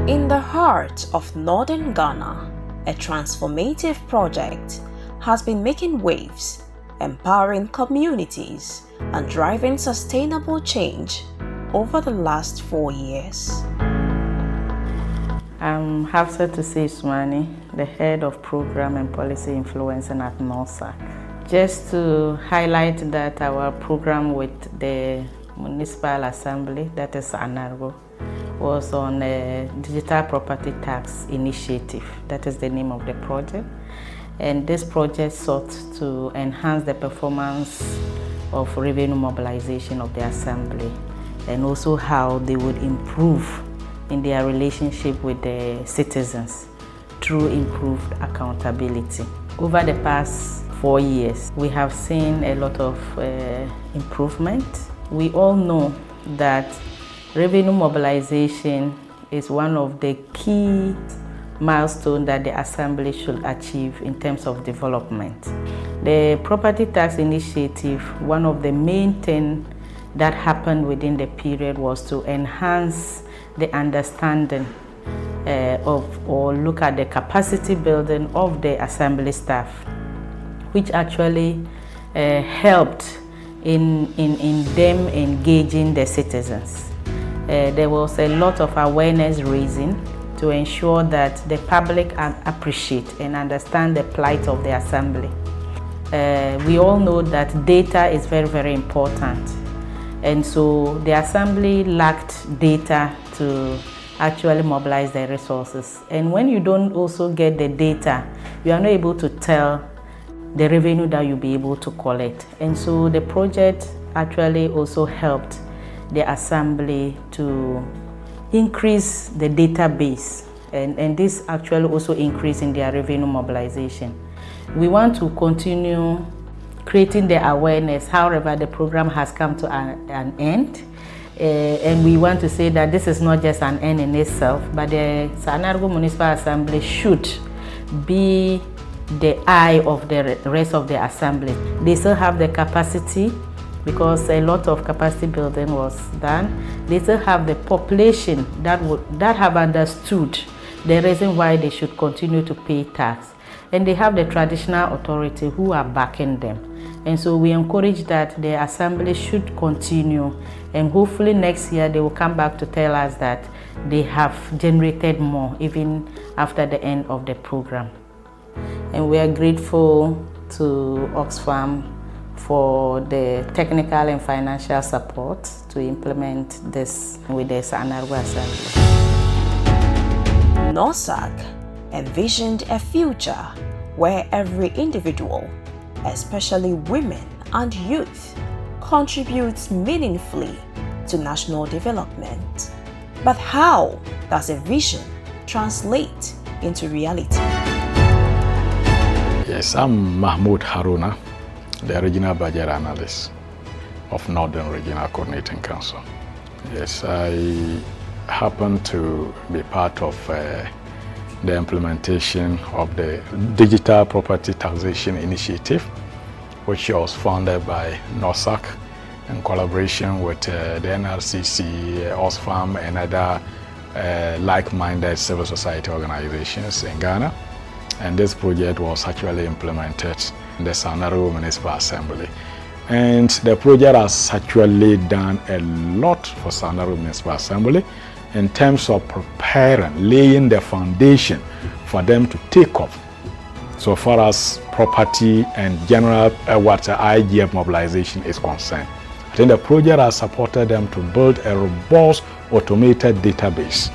In the heart of northern Ghana, a transformative project has been making waves, empowering communities and driving sustainable change over the last 4 years. I'm Hafsa Usmani, the head of program and policy influencing at NORSAAC. Just to highlight that our program with the Municipal Assembly, that is ANARGO, was on a digital property tax initiative. That is the name of the project. And this project sought to enhance the performance of revenue mobilization of the Assembly and also how they would improve in their relationship with the citizens through improved accountability. Over the past 4 years, we have seen a lot of improvement. We all know that revenue mobilization is one of the key milestones that the Assembly should achieve in terms of development. The property tax initiative, one of the main things that happened within the period was to enhance the understanding or look at the capacity building of the Assembly staff, which actually helped in them engaging the citizens. There was a lot of awareness raising to ensure that the public appreciate and understand the plight of the Assembly. We all know that data is very, very important. And so the Assembly lacked data to actually mobilize their resources. And when you don't also get the data, you are not able to tell the revenue that you'll be able to collect. And so the project actually also helped the Assembly to increase the database, and this actually also increased in their revenue mobilization. We want to continue creating the awareness, however the program has come to an end. And we want to say that this is not just an end in itself, but the ANARGO Municipal Assembly should be the eye of the rest of the Assembly. They still have the capacity, because a lot of capacity building was done. They still have the population that have understood the reason why they should continue to pay tax. And they have the traditional authority who are backing them. And so we encourage that the Assembly should continue, and hopefully next year they will come back to tell us that they have generated more even after the end of the program. And we are grateful to Oxfam for the technical and financial support to implement this with the ANARGO Assembly. NORSAAC envisioned a future where every individual, especially women and youth, contributes meaningfully to national development. But how does a vision translate into reality? Yes, I'm Mahmoud Haruna, the Regional Budget Analyst of Northern Regional Coordinating Council. Yes, I happen to be part of the implementation of the Digital Property Taxation Initiative, which was founded by NORSAAC in collaboration with the NRCC, Oxfam, and other like-minded civil society organizations in Ghana. And this project was actually implemented in the ANARGO Municipal Assembly. And the project has actually done a lot for ANARGO Municipal Assembly in terms of preparing, laying the foundation for them to take off so far as property and general IGF mobilization is concerned. I think the project has supported them to build a robust automated database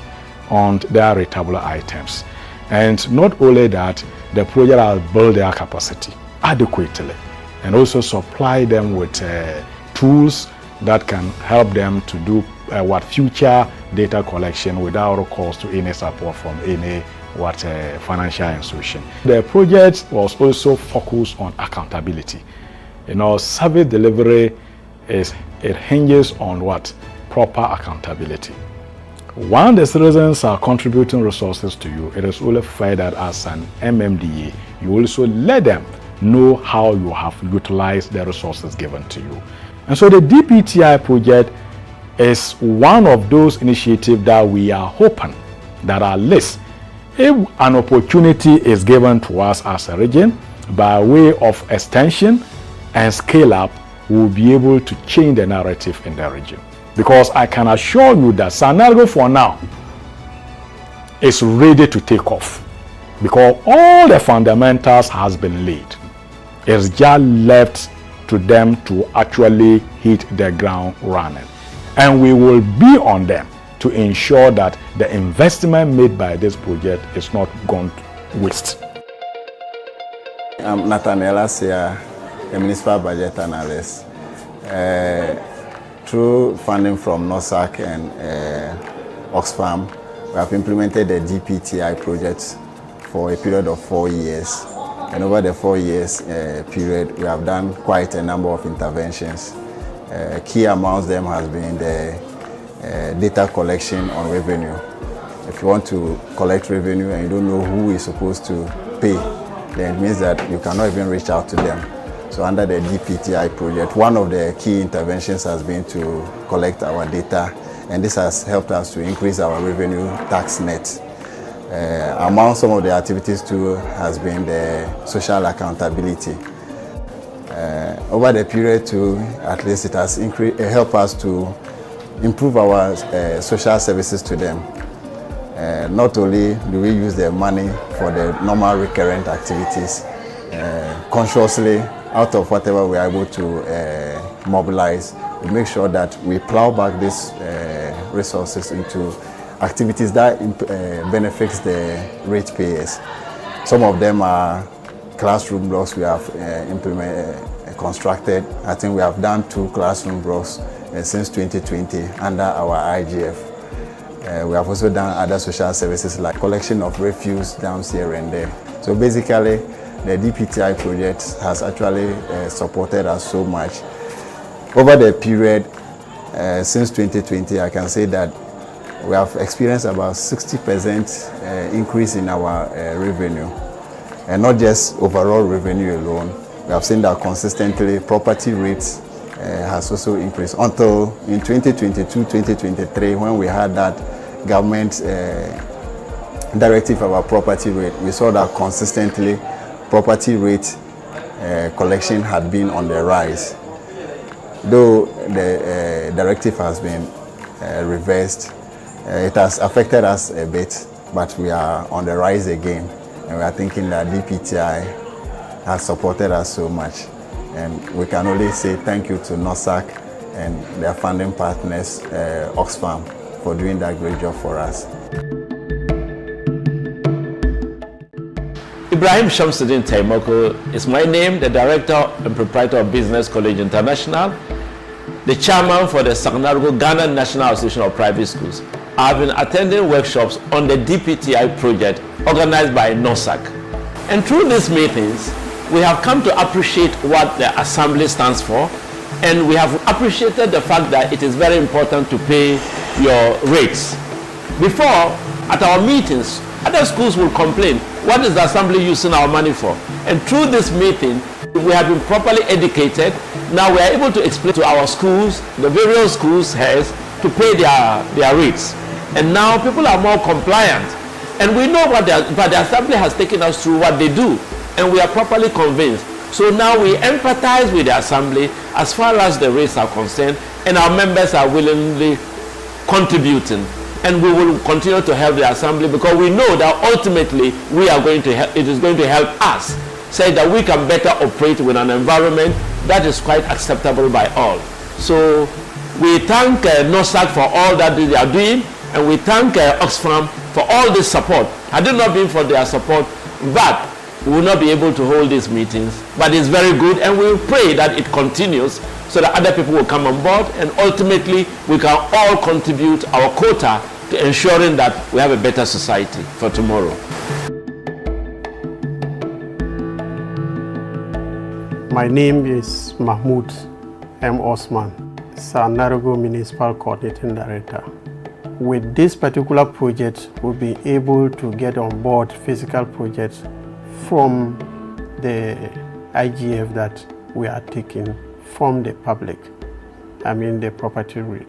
on their retable items. And not only that, the project has built their capacity adequately and also supply them with tools that can help them to do future data collection without recourse to any support from any financial institution. The project was also focused on accountability. Service delivery it hinges on proper accountability. When the citizens are contributing resources to you, it is only fair that as an MMDA, you also let them know how you have utilized the resources given to you. And so the DPTI project is one of those initiatives that we are hoping that at least if an opportunity is given to us as a region by way of extension and scale up, we'll be able to change the narrative in the region. Because I can assure you that Sanargo for now is ready to take off, because all the fundamentals has been laid. It's just left to them to actually hit the ground running. And we will be on them to ensure that the investment made by this project is not gone to waste. I'm Nathaniel Asia, a municipal budget analyst. Through funding from NORSAAC and Oxfam, we have implemented the DPTI project for a period of 4 years. And over the 4 years period, we have done quite a number of interventions. Key amongst them has been the data collection on revenue. If you want to collect revenue and you don't know who is supposed to pay, then it means that you cannot even reach out to them. So under the DPTI project, one of the key interventions has been to collect our data, and this has helped us to increase our revenue tax net. Among some of the activities too has been the social accountability. Over the period too, at least it has helped us to improve our social services to them. Not only do we use the money for the normal recurrent activities, consciously, out of whatever we are able to mobilize, we make sure that we plow back these resources into activities that benefits the ratepayers. Some of them are classroom blocks we have constructed. I think we have done 2 classroom blocks since 2020 under our IGF. We have also done other social services like collection of refuse down here and there. So basically, the DPTI project has actually supported us so much. Over the period since 2020, I can say that we have experienced about 60% increase in our revenue. And not just overall revenue alone. We have seen that consistently property rates has also increased until in 2022-2023, when we had that government directive about property rate. We saw that consistently property rate collection had been on the rise. Though the directive has been reversed, it has affected us a bit, but we are on the rise again. And we are thinking that DPTI has supported us so much. And we can only say thank you to NORSAAC and their funding partners, Oxfam, for doing that great job for us. Ibrahim Shamsuddin Taimoko is my name, the Director and Proprietor of Business College International, the Chairman for the Sanargo Ghana National Association of Private Schools. I've been attending workshops on the DPTI project organized by NORSAAC. And through these meetings, we have come to appreciate what the Assembly stands for, and we have appreciated the fact that it is very important to pay your rates. Before, at our meetings, other schools will complain, what is the Assembly using our money for? And through this meeting, we have been properly educated. Now we are able to explain to our schools, the various schools heads, to pay their rates. And now people are more compliant. And we know but the Assembly has taken us through what they do. And we are properly convinced. So now we empathize with the Assembly as far as the rates are concerned, and our members are willingly contributing. And we will continue to help the Assembly, because we know that ultimately we are going to help, it is going to help us say that we can better operate with an environment that is quite acceptable by all. So we thank NORSAAC for all that they are doing, and we thank Oxfam for all this support. Had it not been for their support, but we will not be able to hold these meetings. But it's very good, and we pray that it continues so that other people will come on board, and ultimately we can all contribute our quota to ensuring that we have a better society for tomorrow. My name is Mahmoud M. Osman, Sanargo Municipal Coordinating Director. With this particular project, we'll be able to get on board physical projects from the IGF that we are taking from the public, the property rate.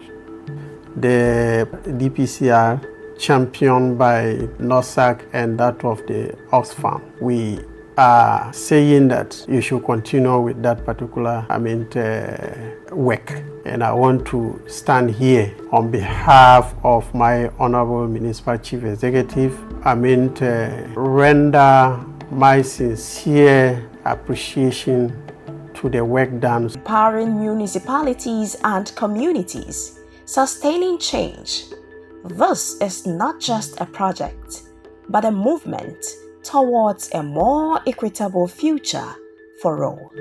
The DPCR championed by NORSAAC and that of the Oxfam. We are saying that you should continue with that particular work. And I want to stand here on behalf of my Honorable Municipal Chief Executive, render my sincere appreciation to the work done. Empowering municipalities and communities, sustaining change. This is not just a project, but a movement towards a more equitable future for all.